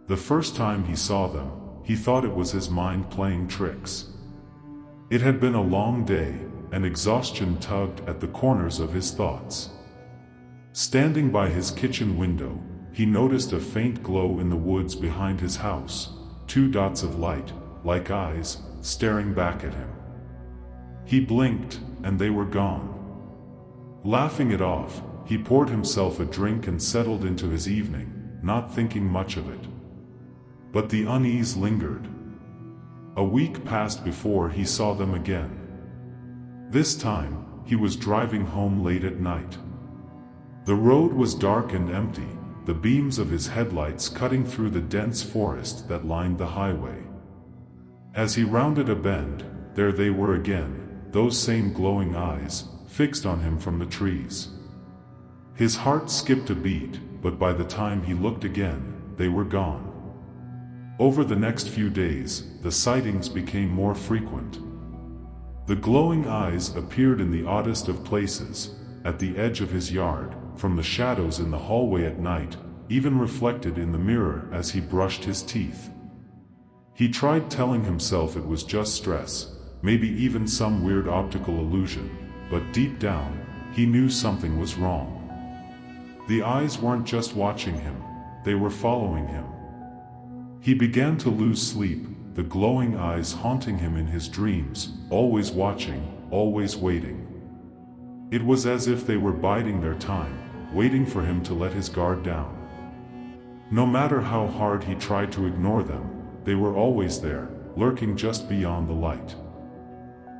The first time he saw them, he thought it was his mind playing tricks. It had been a long day, and exhaustion tugged at the corners of his thoughts. Standing by his kitchen window, he noticed a faint glow in the woods behind his house, 2 dots of light, like eyes, staring back at him. He blinked, and they were gone. Laughing it off, he poured himself a drink and settled into his evening, not thinking much of it. But the unease lingered. A week passed before he saw them again. This time, he was driving home late at night. The road was dark and empty, the beams of his headlights cutting through the dense forest that lined the highway. As he rounded a bend, there they were again, those same glowing eyes, fixed on him from the trees. His heart skipped a beat, but by the time he looked again, they were gone. Over the next few days, the sightings became more frequent. The glowing eyes appeared in the oddest of places, at the edge of his yard, from the shadows in the hallway at night, even reflected in the mirror as he brushed his teeth. He tried telling himself it was just stress, maybe even some weird optical illusion, but deep down, he knew something was wrong. The eyes weren't just watching him, they were following him. He began to lose sleep, the glowing eyes haunting him in his dreams, always watching, always waiting. It was as if they were biding their time, waiting for him to let his guard down. No matter how hard he tried to ignore them, they were always there, lurking just beyond the light.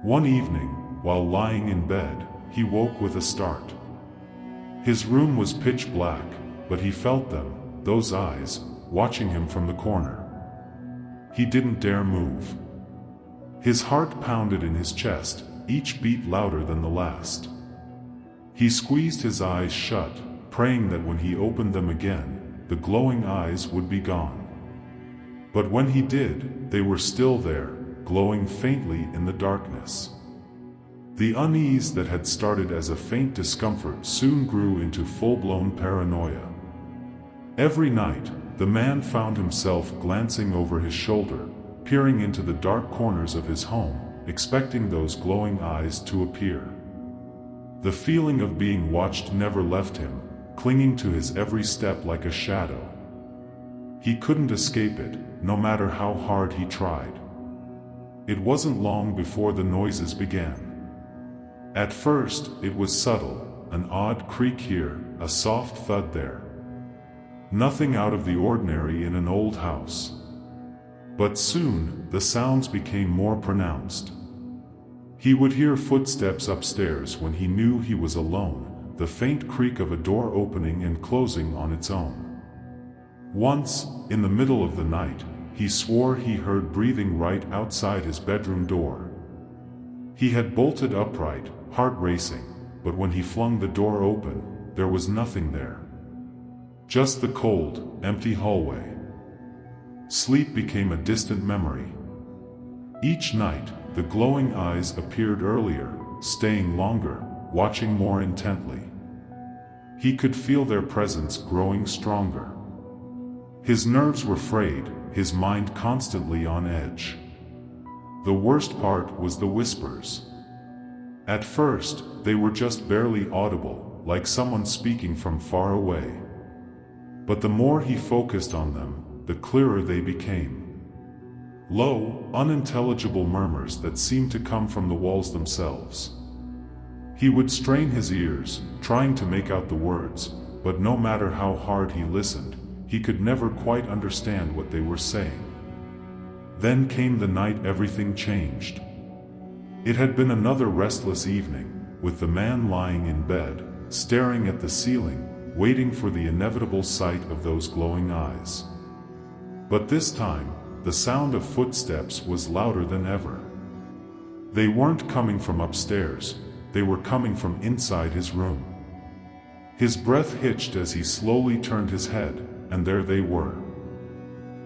One evening, while lying in bed, he woke with a start. His room was pitch black, but he felt them, those eyes, watching him from the corner. He didn't dare move. His heart pounded in his chest, each beat louder than the last. He squeezed his eyes shut, praying that when he opened them again, the glowing eyes would be gone. But when he did, they were still there, glowing faintly in the darkness. The unease that had started as a faint discomfort soon grew into full-blown paranoia. Every night, the man found himself glancing over his shoulder, peering into the dark corners of his home, expecting those glowing eyes to appear. The feeling of being watched never left him, clinging to his every step like a shadow. He couldn't escape it, no matter how hard he tried. It wasn't long before the noises began. At first, it was subtle, an odd creak here, a soft thud there. Nothing out of the ordinary in an old house. But soon, the sounds became more pronounced. He would hear footsteps upstairs when he knew he was alone, the faint creak of a door opening and closing on its own. Once, in the middle of the night, he swore he heard breathing right outside his bedroom door. He had bolted upright, heart racing, but when he flung the door open, there was nothing there. Just the cold, empty hallway. Sleep became a distant memory. Each night, the glowing eyes appeared earlier, staying longer, watching more intently. He could feel their presence growing stronger. His nerves were frayed, his mind constantly on edge. The worst part was the whispers. At first, they were just barely audible, like someone speaking from far away. But the more he focused on them, the clearer they became. Low, unintelligible murmurs that seemed to come from the walls themselves. He would strain his ears, trying to make out the words, but no matter how hard he listened, he could never quite understand what they were saying. Then came the night everything changed. It had been another restless evening, with the man lying in bed, staring at the ceiling, waiting for the inevitable sight of those glowing eyes. But this time, the sound of footsteps was louder than ever. They weren't coming from upstairs, they were coming from inside his room. His breath hitched as he slowly turned his head, and there they were.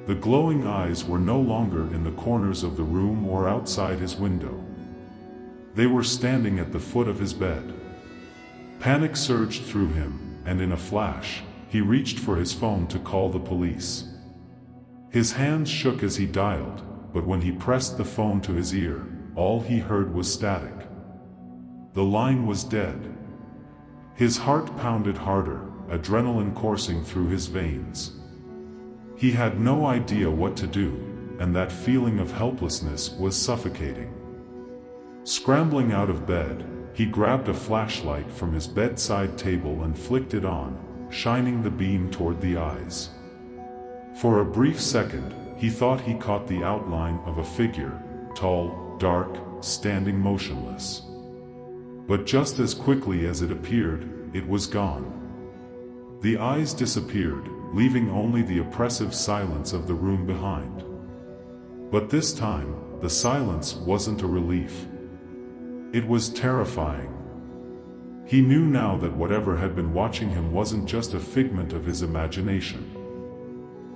The glowing eyes were no longer in the corners of the room or outside his window. They were standing at the foot of his bed. Panic surged through him, and in a flash, he reached for his phone to call the police. His hands shook as he dialed, but when he pressed the phone to his ear, all he heard was static. The line was dead. His heart pounded harder, adrenaline coursing through his veins. He had no idea what to do, and that feeling of helplessness was suffocating. Scrambling out of bed, he grabbed a flashlight from his bedside table and flicked it on, shining the beam toward the eyes. For a brief second, he thought he caught the outline of a figure, tall, dark, standing motionless. But just as quickly as it appeared, it was gone. The eyes disappeared, leaving only the oppressive silence of the room behind. But this time, the silence wasn't a relief. It was terrifying. He knew now that whatever had been watching him wasn't just a figment of his imagination.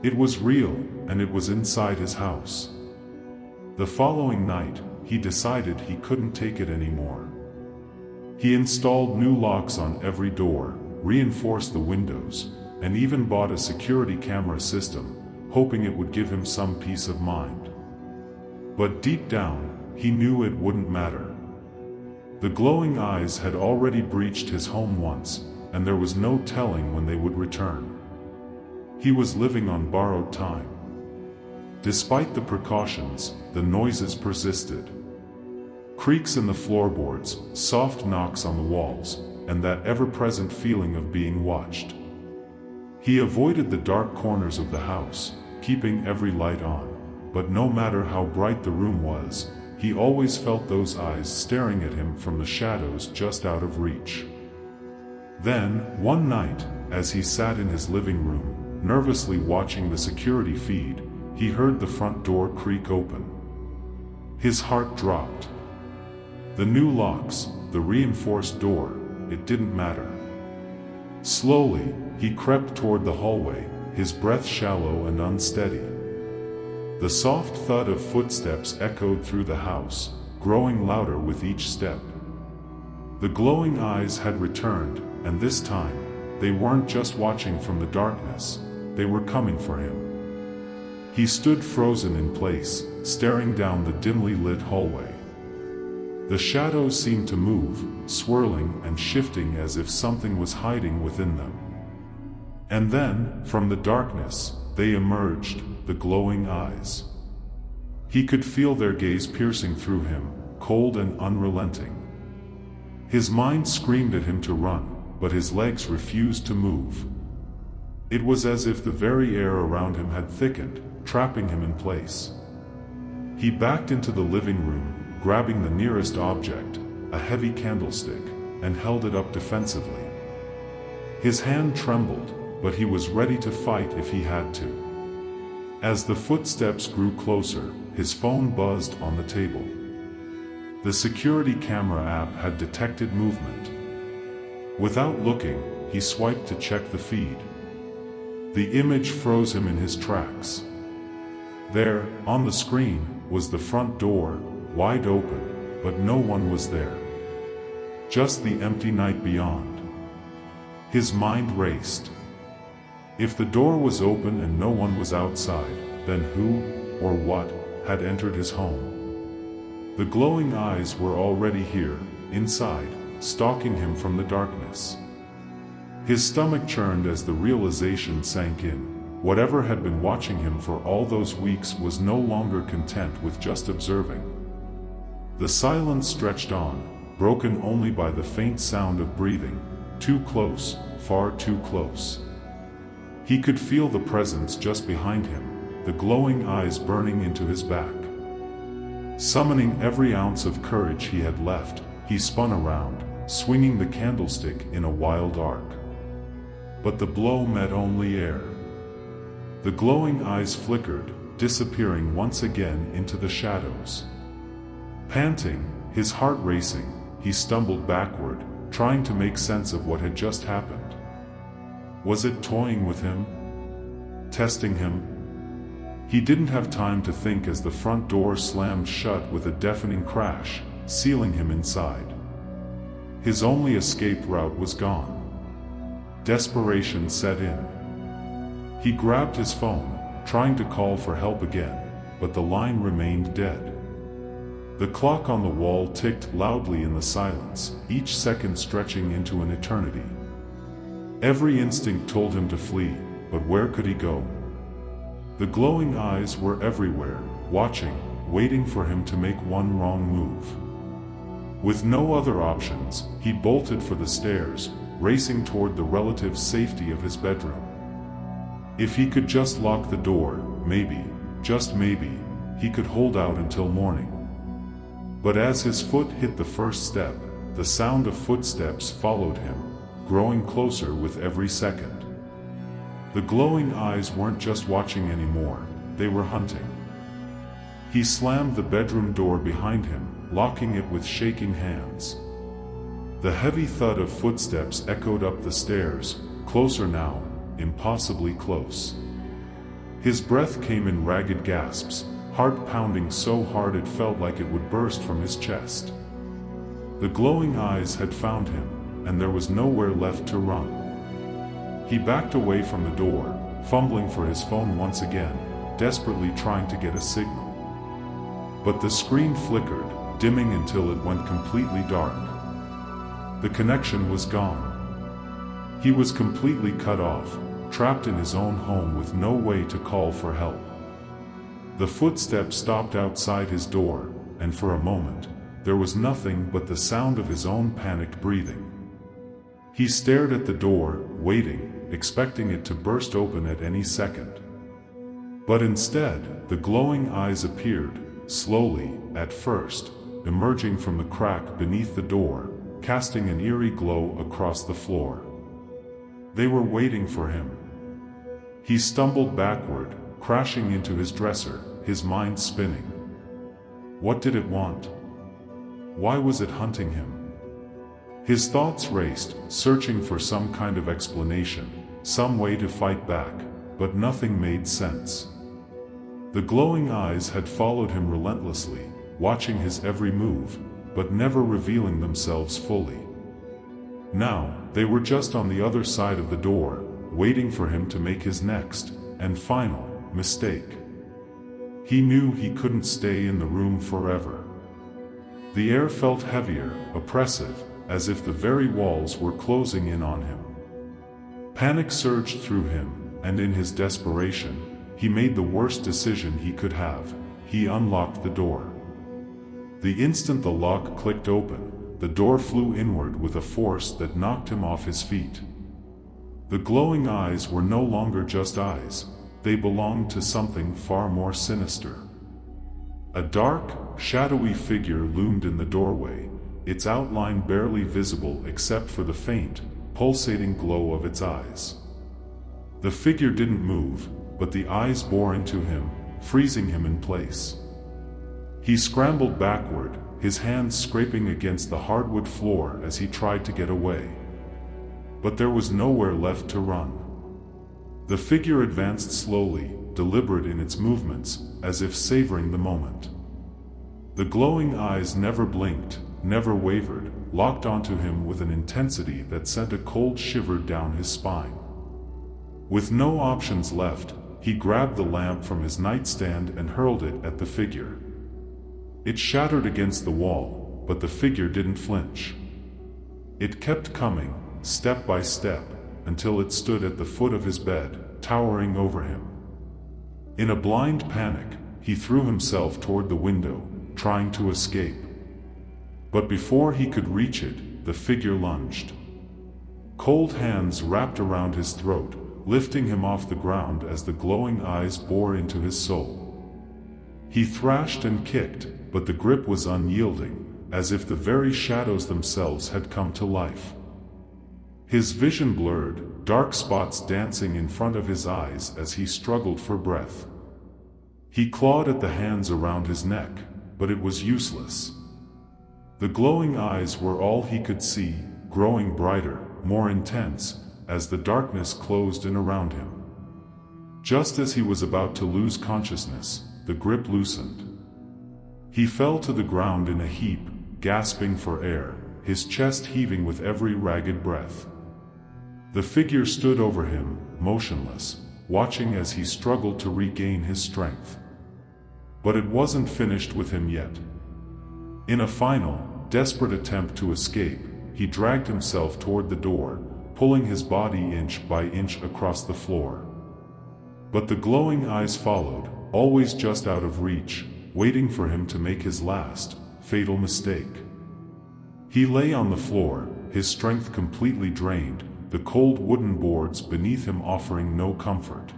It was real, and it was inside his house. The following night, he decided he couldn't take it anymore. He installed new locks on every door, reinforced the windows, and even bought a security camera system, hoping it would give him some peace of mind. But deep down, he knew it wouldn't matter. The glowing eyes had already breached his home once, and there was no telling when they would return. He was living on borrowed time. Despite the precautions, the noises persisted. Creaks in the floorboards, soft knocks on the walls, and that ever-present feeling of being watched. He avoided the dark corners of the house, keeping every light on, but no matter how bright the room was, he always felt those eyes staring at him from the shadows just out of reach. Then, one night, as he sat in his living room, nervously watching the security feed, he heard the front door creak open. His heart dropped. The new locks, the reinforced door, it didn't matter. Slowly, he crept toward the hallway, his breath shallow and unsteady. The soft thud of footsteps echoed through the house, growing louder with each step. The glowing eyes had returned, and this time, they weren't just watching from the darkness, they were coming for him. He stood frozen in place, staring down the dimly lit hallway. The shadows seemed to move, swirling and shifting as if something was hiding within them. And then, from the darkness, they emerged, the glowing eyes. He could feel their gaze piercing through him, cold and unrelenting. His mind screamed at him to run, but his legs refused to move. It was as if the very air around him had thickened, trapping him in place. He backed into the living room, grabbing the nearest object, a heavy candlestick, and held it up defensively. His hand trembled, but he was ready to fight if he had to. As the footsteps grew closer, his phone buzzed on the table. The security camera app had detected movement. Without looking, he swiped to check the feed. The image froze him in his tracks. There, on the screen, was the front door, wide open, but no one was there. Just the empty night beyond. His mind raced. If the door was open and no one was outside, then who, or what, had entered his home? The glowing eyes were already here, inside, stalking him from the darkness. His stomach churned as the realization sank in. Whatever had been watching him for all those weeks was no longer content with just observing. The silence stretched on, broken only by the faint sound of breathing, too close, far too close. He could feel the presence just behind him, the glowing eyes burning into his back. Summoning every ounce of courage he had left, he spun around, swinging the candlestick in a wild arc. But the blow met only air. The glowing eyes flickered, disappearing once again into the shadows. Panting, his heart racing, he stumbled backward, trying to make sense of what had just happened. Was it toying with him? Testing him? He didn't have time to think as the front door slammed shut with a deafening crash, sealing him inside. His only escape route was gone. Desperation set in. He grabbed his phone, trying to call for help again, but the line remained dead. The clock on the wall ticked loudly in the silence, each second stretching into an eternity. Every instinct told him to flee, but where could he go? The glowing eyes were everywhere, watching, waiting for him to make one wrong move. With no other options, he bolted for the stairs, racing toward the relative safety of his bedroom. If he could just lock the door, maybe, just maybe, he could hold out until morning. But as his foot hit the first step, the sound of footsteps followed him, growing closer with every second. The glowing eyes weren't just watching anymore, they were hunting. He slammed the bedroom door behind him, locking it with shaking hands. The heavy thud of footsteps echoed up the stairs, closer now, impossibly close. His breath came in ragged gasps, heart pounding so hard it felt like it would burst from his chest. The glowing eyes had found him, and there was nowhere left to run. He backed away from the door, fumbling for his phone once again, desperately trying to get a signal. But the screen flickered, dimming until it went completely dark. The connection was gone. He was completely cut off, trapped in his own home with no way to call for help. The footsteps stopped outside his door, and for a moment, there was nothing but the sound of his own panicked breathing. He stared at the door, waiting, expecting it to burst open at any second. But instead, the glowing eyes appeared, slowly, at first, emerging from the crack beneath the door, casting an eerie glow across the floor. They were waiting for him. He stumbled backward, crashing into his dresser, his mind spinning. What did it want? Why was it hunting him? His thoughts raced, searching for some kind of explanation, some way to fight back, but nothing made sense. The glowing eyes had followed him relentlessly, watching his every move, but never revealing themselves fully. Now, they were just on the other side of the door, waiting for him to make his next, and final, mistake. He knew he couldn't stay in the room forever. The air felt heavier, oppressive, as if the very walls were closing in on him. Panic surged through him, and in his desperation, he made the worst decision he could have. He unlocked the door. The instant the lock clicked open, the door flew inward with a force that knocked him off his feet. The glowing eyes were no longer just eyes, they belonged to something far more sinister. A dark, shadowy figure loomed in the doorway, its outline barely visible except for the faint, pulsating glow of its eyes. The figure didn't move, but the eyes bore into him, freezing him in place. He scrambled backward, his hands scraping against the hardwood floor as he tried to get away. But there was nowhere left to run. The figure advanced slowly, deliberate in its movements, as if savoring the moment. The glowing eyes never blinked, never wavered, locked onto him with an intensity that sent a cold shiver down his spine. With no options left, he grabbed the lamp from his nightstand and hurled it at the figure. It shattered against the wall, but the figure didn't flinch. It kept coming, step by step, until it stood at the foot of his bed, towering over him. In a blind panic, he threw himself toward the window, trying to escape. But before he could reach it, the figure lunged. Cold hands wrapped around his throat, lifting him off the ground as the glowing eyes bore into his soul. He thrashed and kicked, but the grip was unyielding, as if the very shadows themselves had come to life. His vision blurred, dark spots dancing in front of his eyes as he struggled for breath. He clawed at the hands around his neck, but it was useless. The glowing eyes were all he could see, growing brighter, more intense, as the darkness closed in around him. Just as he was about to lose consciousness, the grip loosened. He fell to the ground in a heap, gasping for air, his chest heaving with every ragged breath. The figure stood over him, motionless, watching as he struggled to regain his strength. But it wasn't finished with him yet. In a final, desperate attempt to escape, he dragged himself toward the door, pulling his body inch by inch across the floor. But the glowing eyes followed, always just out of reach, waiting for him to make his last, fatal mistake. He lay on the floor, his strength completely drained, the cold wooden boards beneath him offering no comfort.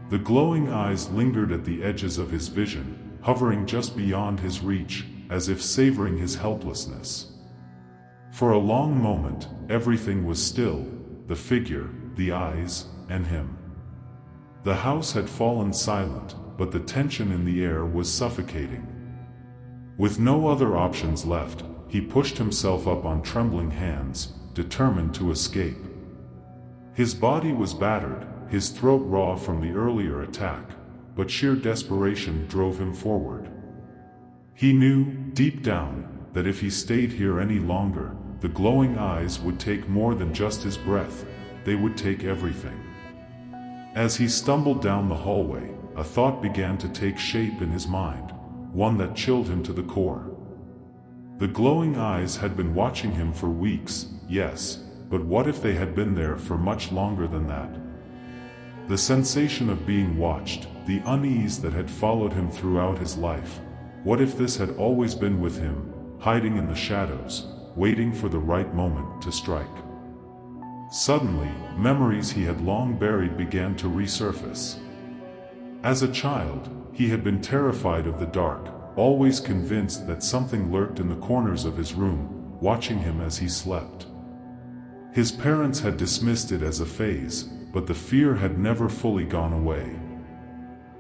The glowing eyes lingered at the edges of his vision, hovering just beyond his reach, as if savoring his helplessness. For a long moment, everything was still, the figure, the eyes, and him. The house had fallen silent, but the tension in the air was suffocating. With no other options left, he pushed himself up on trembling hands, determined to escape. His body was battered, his throat raw from the earlier attack, but sheer desperation drove him forward. He knew, deep down, that if he stayed here any longer, the glowing eyes would take more than just his breath, they would take everything. As he stumbled down the hallway, a thought began to take shape in his mind, one that chilled him to the core. The glowing eyes had been watching him for weeks, yes, but what if they had been there for much longer than that? The sensation of being watched, the unease that had followed him throughout his life, what if this had always been with him, hiding in the shadows, waiting for the right moment to strike? Suddenly, memories he had long buried began to resurface. As a child, he had been terrified of the dark, always convinced that something lurked in the corners of his room, watching him as he slept. His parents had dismissed it as a phase, but the fear had never fully gone away.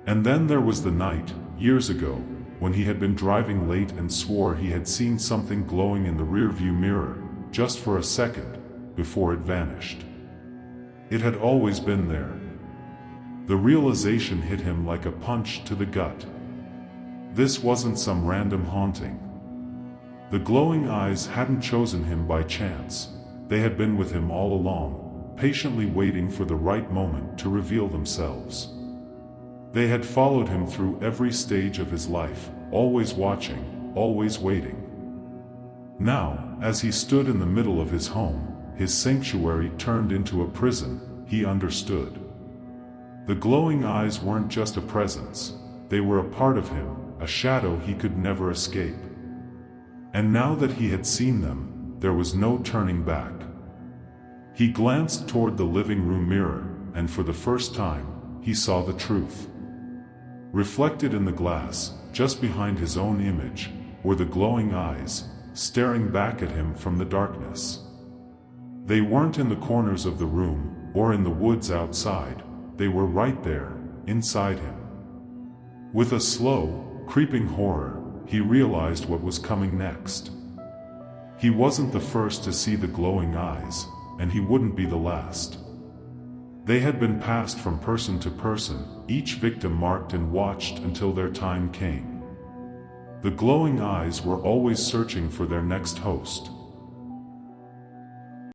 And then there was the night, years ago, when he had been driving late and swore he had seen something glowing in the rearview mirror, just for a second, before it vanished. It had always been there. The realization hit him like a punch to the gut. This wasn't some random haunting. The glowing eyes hadn't chosen him by chance, they had been with him all along, patiently waiting for the right moment to reveal themselves. They had followed him through every stage of his life, always watching, always waiting. Now, as he stood in the middle of his home, his sanctuary turned into a prison, he understood. The glowing eyes weren't just a presence, they were a part of him, a shadow he could never escape. And now that he had seen them, there was no turning back. He glanced toward the living room mirror, and for the first time, he saw the truth. Reflected in the glass, just behind his own image, were the glowing eyes, staring back at him from the darkness. They weren't in the corners of the room, or in the woods outside, they were right there, inside him. With a slow, creeping horror, he realized what was coming next. He wasn't the first to see the glowing eyes, and he wouldn't be the last. They had been passed from person to person, each victim marked and watched until their time came. The glowing eyes were always searching for their next host.